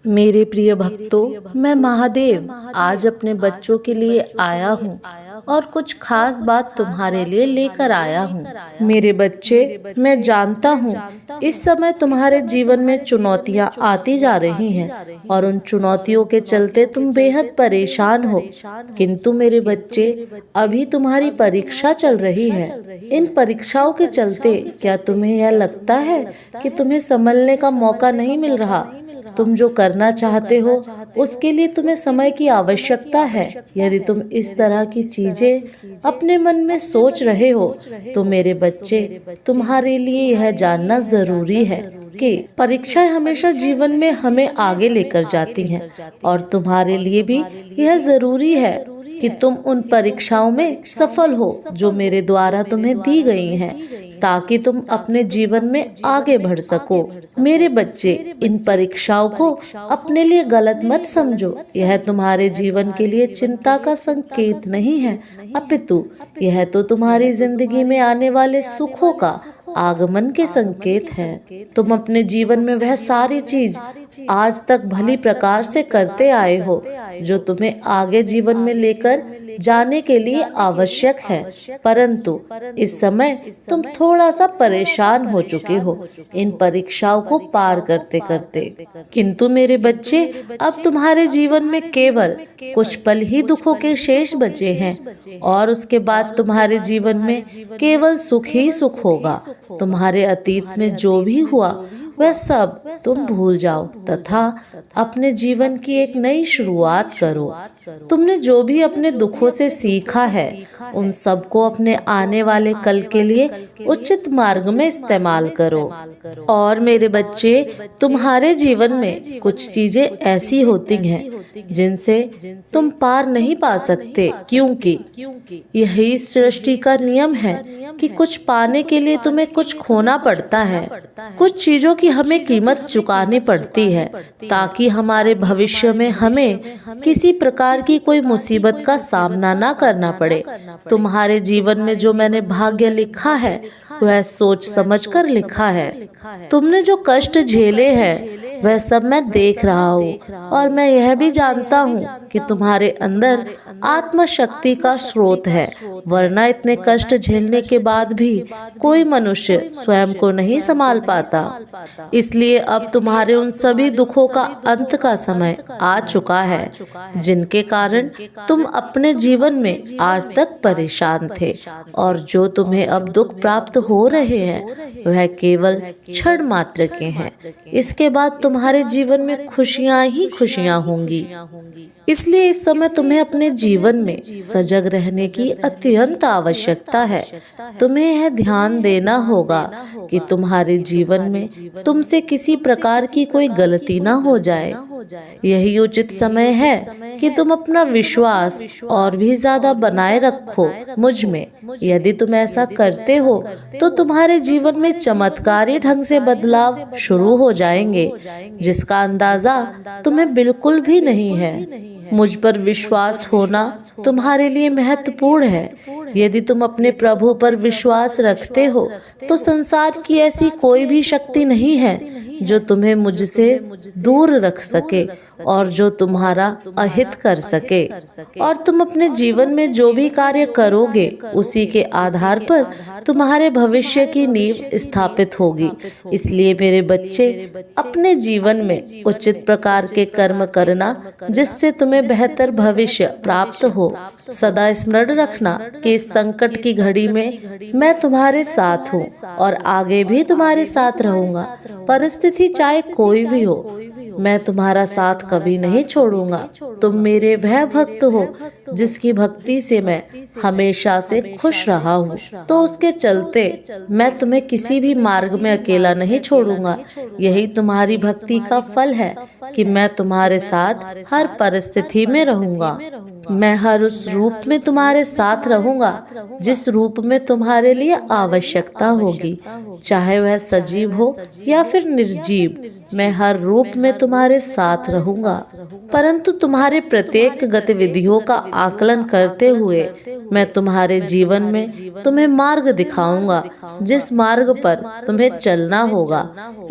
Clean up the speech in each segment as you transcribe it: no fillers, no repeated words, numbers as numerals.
मेरे प्रिय भक्तों, मैं महादेव आज अपने बच्चों के लिए आया हूँ और कुछ खास बात तुम्हारे लिए लेकर आया हूँ। मेरे बच्चे, मैं जानता हूँ इस समय तुम्हारे जीवन में चुनौतियाँ आती जा रही हैं और उन चुनौतियों के चलते तुम बेहद परेशान हो। किंतु मेरे बच्चे, अभी तुम्हारी परीक्षा चल रही है। इन परीक्षाओं के चलते क्या तुम्हें यह लगता है कि तुम्हें संभलने का मौका नहीं मिल रहा? तुम जो करना चाहते हो उसके लिए तुम्हें समय की आवश्यकता है। यदि तुम इस तरह की चीजें अपने मन में सोच रहे हो तो मेरे बच्चे, तुम्हारे लिए यह जानना जरूरी है कि परीक्षाएं हमेशा जीवन में हमें आगे लेकर जाती हैं और तुम्हारे लिए भी यह जरूरी है कि तुम उन परीक्षाओं में सफल हो जो मेरे द्वारा तुम्हें दी गई हैं, ताकि तुम अपने जीवन में आगे बढ़ सको। मेरे बच्चे, इन परीक्षाओं को अपने लिए गलत मत समझो। यह तुम्हारे जीवन के लिए चिंता का संकेत नहीं है, अपितु यह तो तुम्हारी जिंदगी में आने वाले सुखों का आगमन के संकेत हैं। तुम अपने जीवन में वह सारी चीज आज तक भली प्रकार से करते आए हो जो तुम्हें आगे जीवन में लेकर जाने के लिए आवश्यक है, परंतु इस समय तुम थोड़ा सा परेशान हो चुके हो इन परीक्षाओं को पार करते करते। किंतु मेरे बच्चे, अब तुम्हारे जीवन में केवल कुछ पल ही दुखों के शेष बचे हैं और उसके बाद तुम्हारे जीवन में केवल सुख ही सुख होगा। तुम्हारे अतीत में जो भी हुआ वह सब तुम भूल जाओ तथा अपने जीवन की एक नई शुरुआत करो। तुमने जो भी अपने दुखों से सीखा है उन सबको अपने आने वाले कल के लिए उचित मार्ग में इस्तेमाल करो। और मेरे बच्चे, तुम्हारे जीवन में कुछ चीजें ऐसी होती हैं जिनसे तुम पार नहीं पा सकते, क्योंकि यही सृष्टि का नियम है कि कुछ पाने के लिए तुम्हें कुछ खोना पड़ता है। कुछ चीजों की हमें कीमत चुकानी पड़ती है ताकि हमारे भविष्य में हमें किसी प्रकार की कोई मुसीबत का सामना ना करना पड़े। तुम्हारे जीवन में जो मैंने भाग्य लिखा है वह सोच समझकर लिखा है। तुमने जो कष्ट झेले हैं वह सब मैं देख रहा हूँ और मैं यह भी जानता हूँ कि तुम्हारे अंदर आत्मशक्ति का स्रोत है, वरना इतने कष्ट झेलने के बाद भी कोई मनुष्य स्वयं को नहीं संभाल पाता। इसलिए अब तुम्हारे उन सभी दुखों का अंत का समय आ चुका है जिनके कारण तुम अपने जीवन में आज तक परेशान थे, और जो तुम्हें अब दुख प्राप्त हो रहे हैं वह केवल क्षण मात्र के हैं। इसके बाद तुम्हारे जीवन में खुशियां ही खुशियां होंगी। इसलिए इस समय तुम्हें अपने जीवन में सजग रहने की अत्यंत आवश्यकता है। तुम्हें यह ध्यान देना होगा कि तुम्हारे जीवन में तुमसे किसी प्रकार की कोई गलती ना हो जाए। यही उचित समय है कि तुम अपना विश्वास और भी ज्यादा बनाए रखो मुझ में। यदि तुम ऐसा करते हो तो तुम्हारे जीवन में चमत्कारी ढंग से बदलाव शुरू हो जाएंगे जिसका अंदाजा तुम्हें बिल्कुल भी नहीं है। मुझ पर विश्वास होना तुम्हारे लिए महत्वपूर्ण है। यदि तुम अपने प्रभु पर विश्वास रखते हो तो संसार की ऐसी कोई भी शक्ति नहीं है जो तुम्हें मुझसे दूर रख सके और जो तुम्हारा अहित कर सके। और तुम अपने जीवन में जो भी कार्य करोगे उसी के आधार पर तुम्हारे भविष्य की नींव स्थापित होगी। इसलिए मेरे बच्चे, अपने जीवन में उचित प्रकार के कर्म करना जिससे तुम्हें बेहतर भविष्य प्राप्त हो। सदा स्मरण रखना कि इस संकट की घड़ी में मैं तुम्हारे साथ हूँ और आगे भी तुम्हारे साथ रहूंगा। परिस्थिति चाहे कोई भी हो, मैं तुम्हारा साथ कभी नहीं छोड़ूंगा। तुम मेरे वह भक्त हो जिसकी भक्ति से मैं हमेशा से खुश रहा हूँ, तो उसके चलते मैं तुम्हें किसी भी मार्ग में अकेला नहीं छोड़ूंगा। यही तुम्हारी भक्ति का फल है कि मैं तुम्हारे साथ हर परिस्थिति में रहूंगा। मैं हर उस रूप में तुम्हारे साथ रहूंगा जिस रूप में तुम्हारे लिए आवश्यकता होगी, चाहे वह सजीव हो या फिर निर्जीव। मैं हर रूप में तुम्हारे साथ रहूंगा, परंतु तुम्हारे प्रत्येक गतिविधियों का आकलन करते हुए मैं तुम्हारे जीवन में तुम्हें मार्ग दिखाऊंगा जिस मार्ग पर तुम्हें चलना होगा।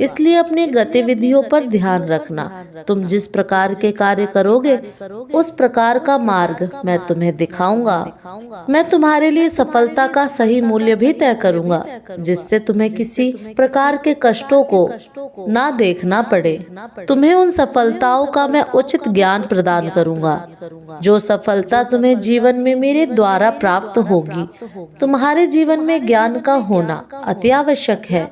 इसलिए अपनी गतिविधियों पर ध्यान रखना। तुम जिस प्रकार के कार्य करोगे उस प्रकार का मार्ग मैं तुम्हें दिखाऊंगा। मैं तुम्हारे लिए सफलता का सही मूल्य भी तय करूंगा जिससे तुम्हें किसी प्रकार के कष्टों को ना देखना पड़े। तुम्हें उन सफलताओं का मैं उचित ज्ञान प्रदान करूंगा। जो सफलता तुम्हें जीवन में मेरे द्वारा प्राप्त होगी, तुम्हारे जीवन में ज्ञान का होना अति आवश्यक है।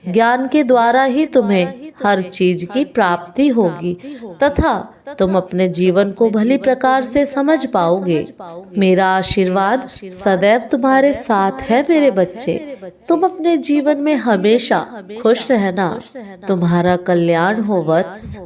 ज्ञान के द्वारा ही तुम्हें हर चीज की प्राप्ति होगी तथा तुम अपने जीवन को भली प्रकार से समझ पाओगे। मेरा आशीर्वाद सदैव तुम्हारे साथ है मेरे बच्चे। तुम अपने जीवन में हमेशा खुश रहना। तुम्हारा कल्याण हो वत्स।